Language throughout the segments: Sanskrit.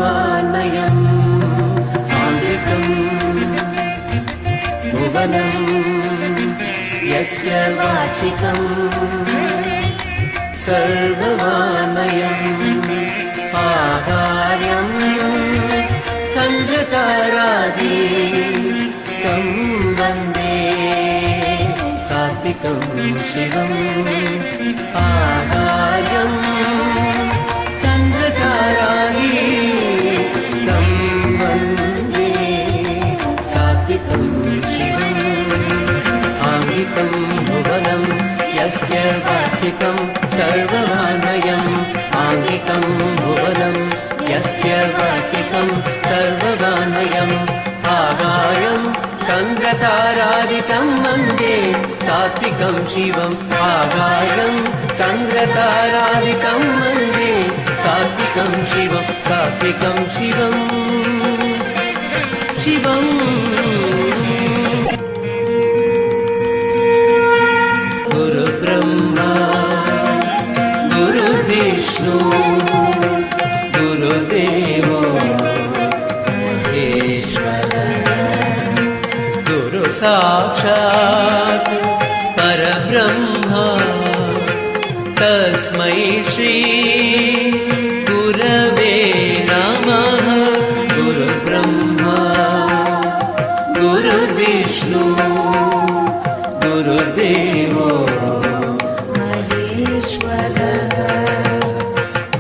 सर्ववान्मयम् आङ्गिकम् भुवनम् यस्य वाचिकम् सर्ववान्मयम् आहार्यम् चन्द्रतारादिकं वन्दे सात्विकं शिवम् आहार्यम् चन्द्रतारादिकं वन्दे सात्विकं शिवम् आङ्गिकं भुवनं यस्य वाचिकं सर्ववान्मयम् आङ्गिकं भुवनं यस्य वाचिकं सर्ववान्मयम् आहार्यं चन्द्रतारादिकं वन्दे सात्विकं शिवम् आहार्यं चन्द्रतारादिकं वन्दे सात्विकं शिवम् सात्विकं शिवम् शिवम् गुरुब्रह्मा गुरुर्विष्णु गुरुदेवो महेश्वरः गुरु साक्षात् परब्रह्मा तस्मै श्री गुरवे नमः गुरुब्रह्मा गुरुर्विष्णु गुरुदेवो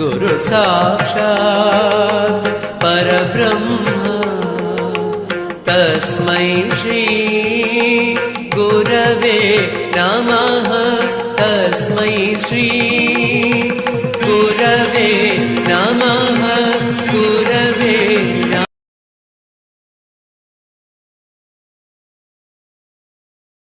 गुरु साक्षात् परब्रह्म तस्मै श्री गुरवे नमः तस्मै श्री